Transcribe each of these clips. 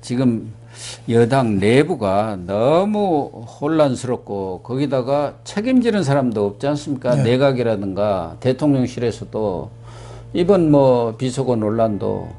지금 여당 내부가 너무 혼란스럽고 거기다가 책임지는 사람도 없지 않습니까? 네. 내각이라든가 대통령실에서도 이번 뭐 비속어 논란도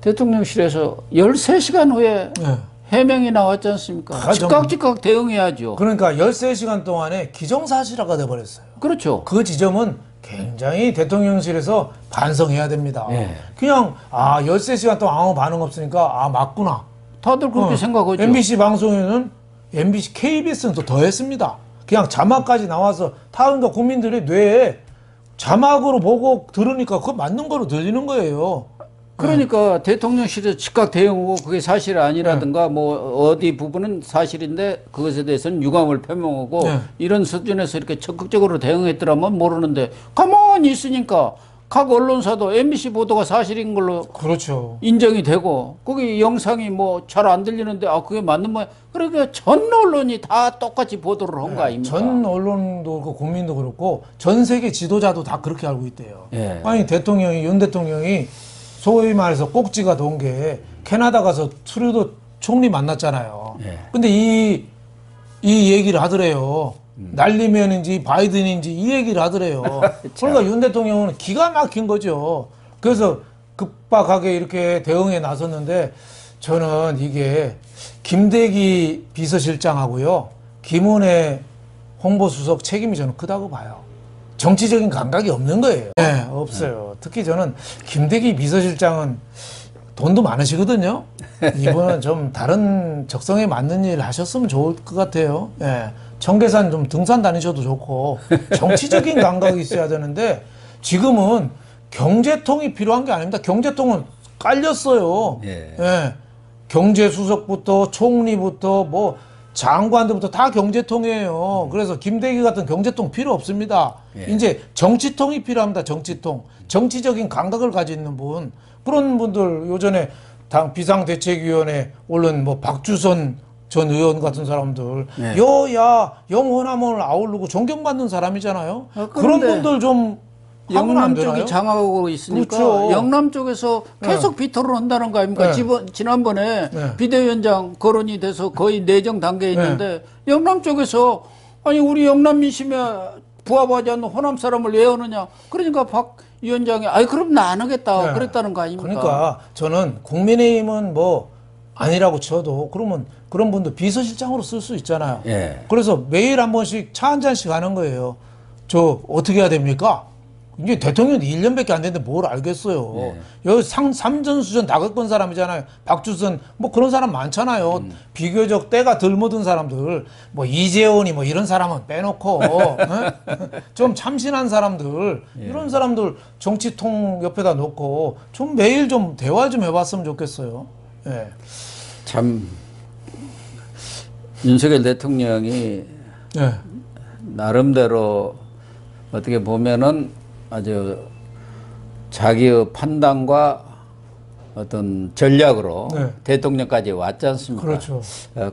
대통령실에서 13시간 후에 네. 해명이 나왔지 않습니까? 즉각 대응해야죠. 그러니까 13시간 동안에 기정사실화가 돼버렸어요. 그렇죠. 그 지점은 굉장히 대통령실에서 반성해야 됩니다. 예. 그냥 13시간 동안 아무 반응 없으니까 맞구나. 다들 그렇게 생각하죠. MBC 방송에는 MBC, KBS는 또 더했습니다. 그냥 자막까지 나와서 타운도 국민들의 뇌에 자막으로 보고 들으니까 그거 맞는 거로 들리는 거예요. 그러니까 대통령실에서 즉각 대응하고 그게 사실 아니라든가 뭐 어디 부분은 사실인데 그것에 대해서는 유감을 표명하고 이런 수준에서 이렇게 적극적으로 대응했더라면 모르는데 가만히 있으니까 각 언론사도 MBC 보도가 사실인 걸로 그렇죠. 인정이 되고 거기 영상이 뭐 잘 안 들리는데 그게 맞는 거야. 그러니까 전 언론이 다 똑같이 보도를 한 거 아닙니까? 전 언론도 그렇고 국민도 그렇고 전 세계 지도자도 다 그렇게 알고 있대요. 아니 윤 대통령이 소위 말해서 꼭지가 돈 게 캐나다 가서 트루도 총리 만났잖아요. 근데 이 얘기를 하더래요. 날리면인지 바이든인지 이 얘기를 하더래요. 그러니까 윤 대통령은 기가 막힌 거죠. 그래서 급박하게 이렇게 대응에 나섰는데 저는 이게 김대기 비서실장하고요. 김은혜 홍보수석 책임이 저는 크다고 봐요. 정치적인 감각이 없는 거예요. 네, 없어요. 특히 저는 김대기 비서실장은 돈도 많으시거든요. 이분은 좀 다른 적성에 맞는 일 하셨으면 좋을 것 같아요. 청계산 좀 등산 다니셔도 좋고 정치적인 감각이 있어야 되는데 지금은 경제통이 필요한 게 아닙니다. 경제통은 깔렸어요. 경제수석부터 총리부터 뭐 장관들부터 다 경제통이에요. 그래서 김대기 같은 경제통 필요 없습니다. 이제 정치통이 필요합니다. 정치통. 정치적인 감각을 가지고 있는 분. 그런 분들 요전에 당 비상대책위원회 오른 뭐 박주선 전 의원 같은 사람들 여야 영호남을 아우르고 존경받는 사람이잖아요. 그런 분들 좀 영남 쪽이 장악하고 있으니까 그렇죠. 영남 쪽에서 계속 비토를 한다는 거 아닙니까? 지난번에 비대위원장 거론이 돼서 거의 내정 단계에 있는데 영남 쪽에서 아니 우리 영남 민심에 부합하지 않는 호남 사람을 왜 하느냐? 그러니까 박 위원장이 그럼 나 안 하겠다 그랬다는 거 아닙니까? 그러니까 저는 국민의힘은 뭐 아니라고 쳐도 그러면 그런 분도 비서실장으로 쓸 수 있잖아요. 그래서 매일 한 번씩 차 한 잔씩 하는 거예요. 저 어떻게 해야 됩니까? 이제 대통령이 1년밖에 안 됐는데 뭘 알겠어요. 여기 삼전수전 다 겪은 사람이잖아요. 박주선 뭐 그런 사람 많잖아요. 비교적 때가 덜 묻은 사람들 뭐 이재원이 뭐 이런 사람은 빼놓고 좀 참신한 사람들 이런 사람들 정치통 옆에다 놓고 좀 매일 좀 대화 좀 해봤으면 좋겠어요. 참 윤석열 대통령이 나름대로 어떻게 보면은 아주 자기의 판단과 어떤 전략으로 대통령까지 왔지 않습니까? 그렇죠.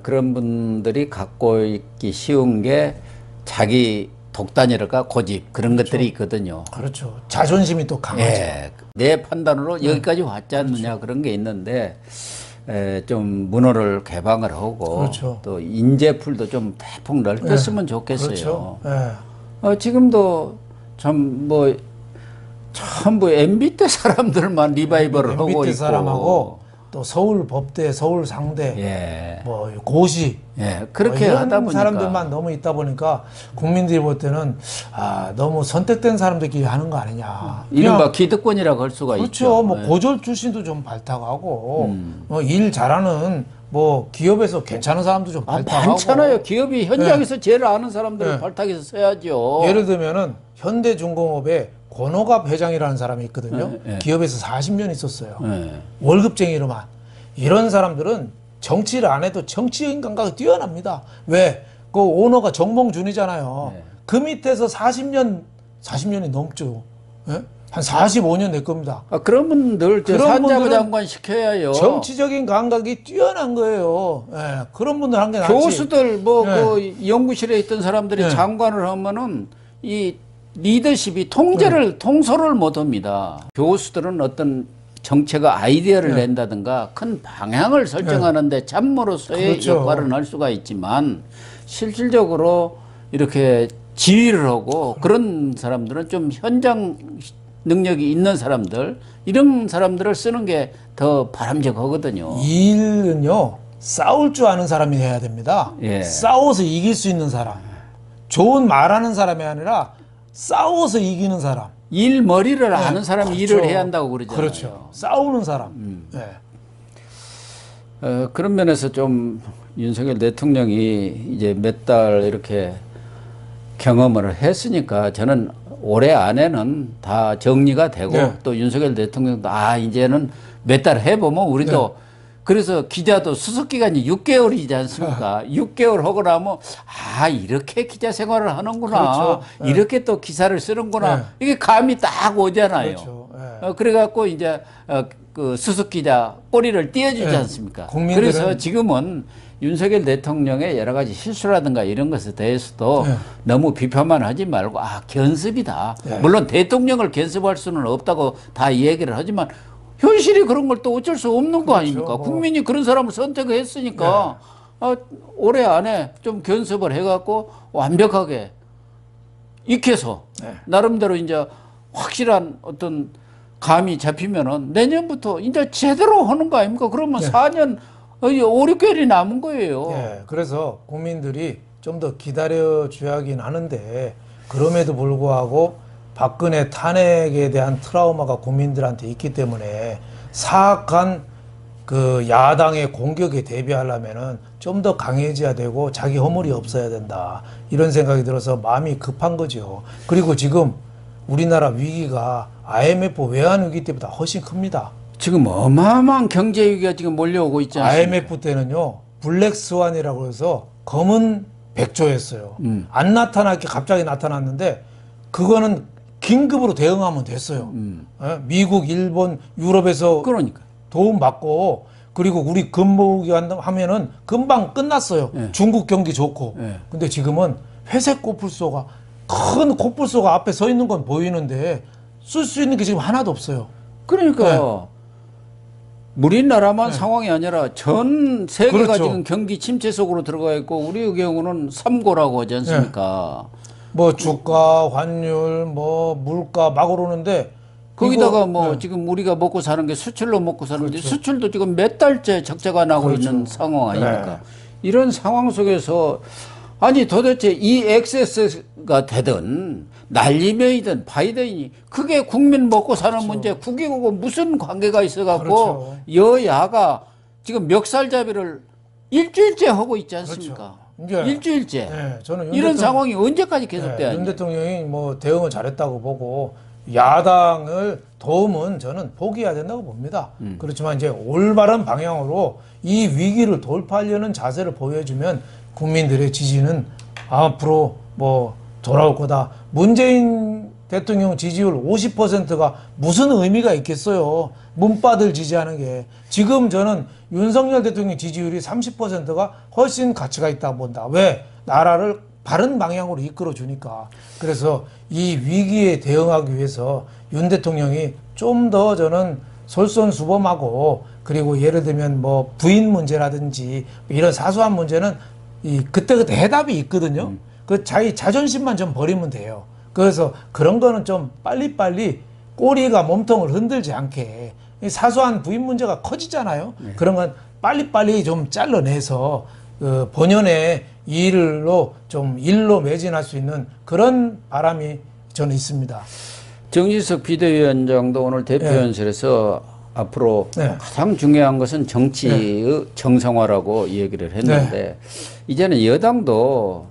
그런 분들이 갖고 있기 쉬운 게 자기 독단이랄까 고집 그런 것들이 있거든요. 그렇죠. 자존심이 또 강하죠. 내 판단으로 여기까지 왔지 않느냐 그런 게 있는데 좀 문호를 개방을 하고 또 인재풀도 좀 대폭 넓혔으면 좋겠어요. 지금도 참 뭐 전부 MB 때 사람들만 리바이벌을 하고 있고 MB 때 사람하고 또 서울 법대, 서울 상대, 뭐 고시, 그렇게 뭐 하다 보니까 사람들만 너무 있다 보니까 국민들이 볼 때는 너무 선택된 사람들끼리 하는 거 아니냐. 이른바 기득권이라고 할 수가 그렇죠. 있죠. 뭐 고졸 출신도 좀 발탁하고 일 잘하는 뭐 기업에서 괜찮은 사람도 좀 발탁하고 많잖아요. 기업이 현장에서 제일 아는 사람들을 발탁해서 써야죠. 예를 들면은 현대중공업에 권호갑 회장이라는 사람이 있거든요. 기업에서 40년 있었어요. 월급쟁이로만. 이런 사람들은 정치를 안 해도 정치적인 감각이 뛰어납니다. 왜? 그 오너가 정몽준이잖아요. 그 밑에서 40년이 넘죠. 한 45년 될 겁니다. 그런 분들 산자부 장관 시켜야요. 정치적인 감각이 뛰어난 거예요. 그런 분들 한 게 낫지. 교수들 그 연구실에 있던 사람들이 장관을 하면은 이 리더십이 통솔을 못 합니다. 교수들은 어떤 정책 아이디어를 낸다든가 큰 방향을 설정하는데 참모로서의 그렇죠. 역할은 할 수가 있지만 실질적으로 이렇게 지휘를 하고 그런 사람들은 좀 현장 능력이 있는 사람들, 이런 사람들을 쓰는 게 더 바람직하거든요. 이 일은요, 싸울 줄 아는 사람이 해야 됩니다. 예. 싸워서 이길 수 있는 사람. 좋은 말하는 사람이 아니라 싸워서 이기는 사람. 일 머리를 아는 사람이 그렇죠. 일을 해야 한다고 그러잖아요. 그렇죠. 싸우는 사람. 네. 그런 면에서 좀 윤석열 대통령이 이제 몇 달 이렇게 경험을 했으니까 저는 올해 안에는 다 정리가 되고 네. 또 윤석열 대통령도 이제는 몇 달 해보면 우리도 그래서 기자도 수습기간이 6개월이지 않습니까? 6개월 하고 나면 이렇게 기자 생활을 하는구나. 그렇죠. 이렇게 또 기사를 쓰는구나. 이게 감이 딱 오잖아요. 그렇죠. 그래갖고 이제 그 수습 기자 꼬리를 띄워주지 않습니까? 그래서 지금은 윤석열 대통령의 여러 가지 실수라든가 이런 것에 대해서도 너무 비판만 하지 말고 견습이다. 물론 대통령을 견습할 수는 없다고 다 얘기를 하지만 현실이 그런 걸 또 어쩔 수 없는 거 아닙니까? 국민이 그런 사람을 선택했으니까 올해 안에 좀 견습을 해갖고 완벽하게 익혀서 나름대로 이제 확실한 어떤 감이 잡히면은 내년부터 이제 제대로 하는 거 아닙니까? 그러면 4년 5, 6개월이 남은 거예요. 그래서 국민들이 좀 더 기다려줘야 하긴 하는데 그럼에도 불구하고 박근혜 탄핵에 대한 트라우마가 국민들한테 있기 때문에 사악한 그 야당의 공격에 대비하려면은 좀 더 강해져야 되고 자기 허물이 없어야 된다. 이런 생각이 들어서 마음이 급한 거죠. 그리고 지금 우리나라 위기가 IMF 외환 위기 때보다 훨씬 큽니다. 지금 어마어마한 경제 위기가 지금 몰려오고 있지 않습니까? IMF 때는요, 블랙스완이라고 해서 검은 백조였어요. 안 나타날 게 갑자기 나타났는데 그거는 긴급으로 대응하면 됐어요. 미국, 일본, 유럽에서 그러니까 도움 받고 그리고 우리 금 모으기 하면은 금방 끝났어요. 중국 경기 좋고. 근데 지금은 회색 코뿔소가 큰 코뿔소가 앞에 서 있는 건 보이는데 쓸 수 있는 게 지금 하나도 없어요. 그러니까요. 우리나라만 상황이 아니라 전 세계가 지금 경기 침체 속으로 들어가 있고 우리의 경우는 삼고라고 하지 않습니까? 뭐 주가, 환율, 뭐 물가 막 오르는데 거기다가 지금 우리가 먹고 사는 게 수출로 먹고 사는데 수출도 지금 몇 달째 적자가 나고 있는 상황 아닙니까? 이런 상황 속에서 아니 도대체 이 엑세스가 되든 난리면이든 바이든이 그게 국민 먹고 사는 문제 국익하고 무슨 관계가 있어갖고 여야가 지금 멱살잡이를 일주일째 하고 있지 않습니까? 일주일째. 저는 이런 상황이 언제까지 계속돼야 윤 대통령이 뭐 대응을 잘했다고 보고 야당을 도움은 저는 포기해야 된다고 봅니다. 그렇지만 이제 올바른 방향으로 이 위기를 돌파하려는 자세를 보여주면 국민들의 지지는 앞으로 뭐 돌아올 거다. 문재인 대통령 지지율 50%가 무슨 의미가 있겠어요. 문바들 지지하는 게. 지금 저는 윤석열 대통령 지지율이 30%가 훨씬 가치가 있다고 본다. 왜? 나라를 바른 방향으로 이끌어 주니까. 그래서 이 위기에 대응하기 위해서 윤 대통령이 좀 더 저는 솔선수범하고 그리고 예를 들면 뭐 부인 문제라든지 이런 사소한 문제는 그때그때 해답이 있거든요. 그 자기 자존심만 좀 버리면 돼요. 그래서 그런 거는 좀 빨리빨리 꼬리가 몸통을 흔들지 않게 사소한 부인 문제가 커지잖아요. 그런 건 빨리빨리 좀 잘라내서 본연의 일로 좀 일로 매진할 수 있는 그런 바람이 저는 있습니다. 정진석 비대위원장도 오늘 대표연설에서 앞으로 가장 중요한 것은 정치의 정상화라고 얘기를 했는데 이제는 여당도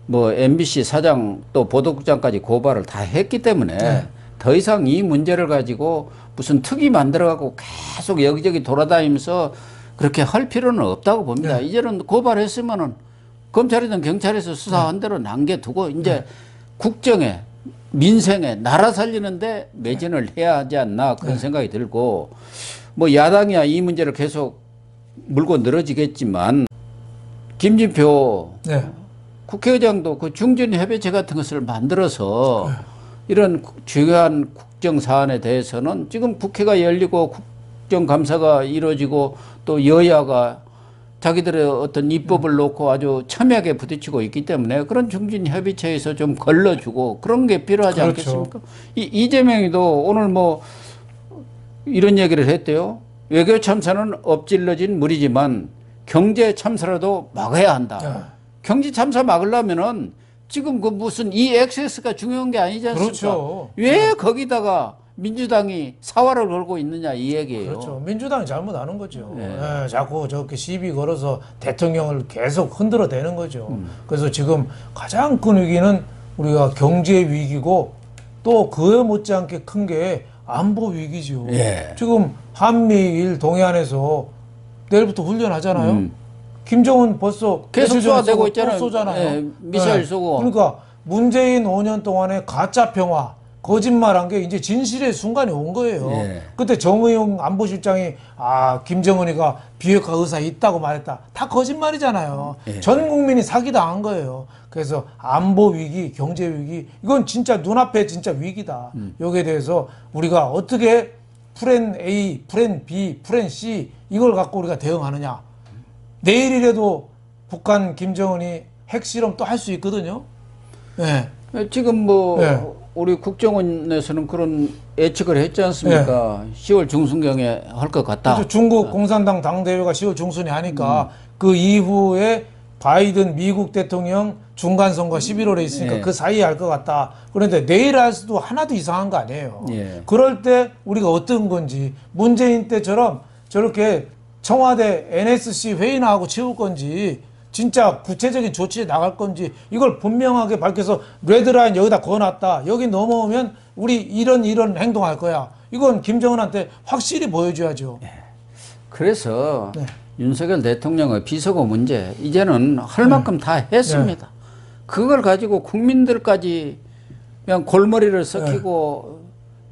뭐 MBC 사장 또 보도국장까지 고발을 다 했기 때문에 더 이상 이 문제를 가지고 무슨 특위 만들어갖고 계속 여기저기 돌아다니면서 그렇게 할 필요는 없다고 봅니다. 이제는 고발했으면은 검찰이든 경찰에서 수사한 대로 남겨두고 이제 국정에 민생에 나라 살리는데 매진을 해야 하지 않나 그런 생각이 들고 뭐 야당이야 이 문제를 계속 물고 늘어지겠지만 김진표 국회의장도 그 중전협의체 같은 것을 만들어서 이런 중요한 국정 사안에 대해서는 지금 국회가 열리고 국정감사가 이루어지고 또 여야가 자기들의 어떤 입법을 놓고 아주 첨예하게 부딪히고 있기 때문에 그런 중진협의체에서 좀 걸러주고 그런 게 필요하지 그렇죠. 않겠습니까? 이재명이도 오늘 뭐 이런 얘기를 했대요. 외교 참사는 엎질러진 물이지만 경제 참사라도 막아야 한다. 경제 참사 막으려면은 지금 그 무슨 이 액세스가 중요한 게 아니지 않습니까? 그렇죠. 왜 거기다가 민주당이 사활을 걸고 있느냐 이 얘기예요. 그렇죠. 민주당이 잘못하는 거죠. 네, 자꾸 저렇게 시비 걸어서 대통령을 계속 흔들어대는 거죠. 그래서 지금 가장 큰 위기는 우리가 경제 위기고 또 그에 못지않게 큰 게 안보 위기죠. 예. 지금 한미일 동해안에서 내일부터 훈련하잖아요. 김정은 벌써 계속 쏘아대고 있잖아요. 쏘잖아요. 예, 미사일 쏘고. 그러니까 문재인 5년 동안의 가짜 평화, 거짓말한 게 이제 진실의 순간이 온 거예요. 예. 그때 정의용 안보실장이 김정은이가 비핵화 의사 있다고 말했다. 다 거짓말이잖아요. 예. 전 국민이 사기당한 거예요. 그래서 안보 위기, 경제 위기 이건 진짜 눈앞에 진짜 위기다. 여기에 대해서 우리가 어떻게 플랜 A, 플랜 B, 플랜 C 이걸 갖고 우리가 대응하느냐. 내일이라도 북한 김정은이 핵실험 또 할 수 있거든요. 네. 지금 뭐 네. 우리 국정원에서는 그런 예측을 했지 않습니까? 10월 중순경에 할 것 같다. 그렇죠. 중국 공산당 당대회가 10월 중순에 하니까 그 이후에 바이든 미국 대통령 중간선거 11월에 있으니까 예. 그 사이에 할 것 같다. 그런데 내일 할 수도 하나도 이상한 거 아니에요. 예. 그럴 때 우리가 어떤 건지 문재인 때처럼 저렇게 청와대 NSC 회의나 하고 치울 건지 진짜 구체적인 조치에 나갈 건지 이걸 분명하게 밝혀서 레드라인 여기다 그어놨다. 여기 넘어오면 우리 이런 행동할 거야. 이건 김정은한테 확실히 보여줘야죠. 그래서 네. 윤석열 대통령의 비서고 문제 이제는 할 만큼 다 했습니다. 그걸 가지고 국민들까지 그냥 골머리를 썩히고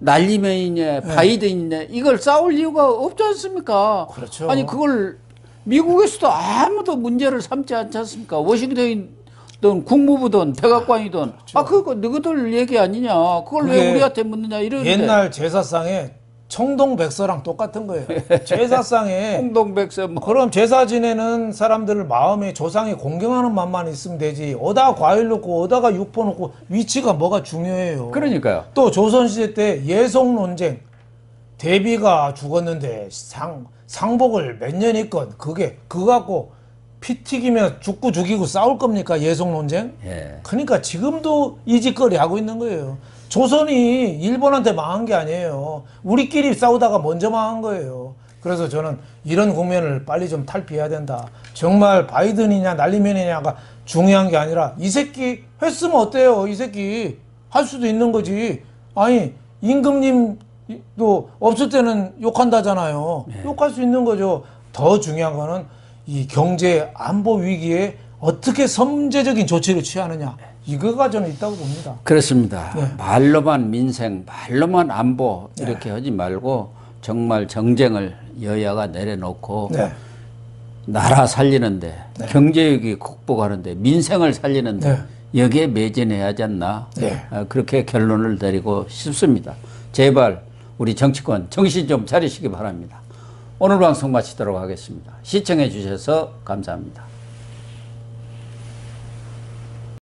난리면이냐 바이든이냐 이걸 싸울 이유가 없지 않습니까? 그렇죠. 아니 그걸 미국에서도 아무도 문제를 삼지 않지 않습니까? 워싱턴이든 국무부든 백악관이든 그렇죠. 그거 너희들 얘기 아니냐? 그걸 왜 우리한테 묻느냐 이러는데 옛날 제사상에 청동백서랑 똑같은 거예요. 제사상에 홍동백서 뭐 그럼 제사 지내는 사람들 마음에 조상에 공경하는 마음만 있으면 되지. 어디다 과일 넣고 어디다가 육포 넣고 위치가 뭐가 중요해요. 그러니까요. 또 조선시대 때 예송 논쟁 대비가 죽었는데 상복을 몇 년 있건 그거 갖고 피 튀기며 죽이고 싸울 겁니까? 예송 논쟁? 예. 그러니까 지금도 이 짓거리 하고 있는 거예요. 조선이 일본한테 망한 게 아니에요. 우리끼리 싸우다가 먼저 망한 거예요. 그래서 저는 이런 국면을 빨리 좀 탈피해야 된다. 정말 바이든이냐 난리면이냐가 중요한 게 아니라 이 새끼 했으면 어때요? 이 새끼 할 수도 있는 거지. 아니 임금님도 없을 때는 욕한다잖아요. 욕할 수 있는 거죠. 더 중요한 거는 이 경제 안보 위기에 어떻게 선제적인 조치를 취하느냐. 이거가 저는 있다고 봅니다. 그렇습니다. 말로만 민생, 말로만 안보 이렇게 하지 말고 정말 정쟁을 여야가 내려놓고 나라 살리는데 경제위기 극복하는데 민생을 살리는데 여기에 매진해야 하지 않나 그렇게 결론을 내리고 싶습니다. 제발 우리 정치권 정신 좀 차리시기 바랍니다. 오늘 방송 마치도록 하겠습니다. 시청해 주셔서 감사합니다.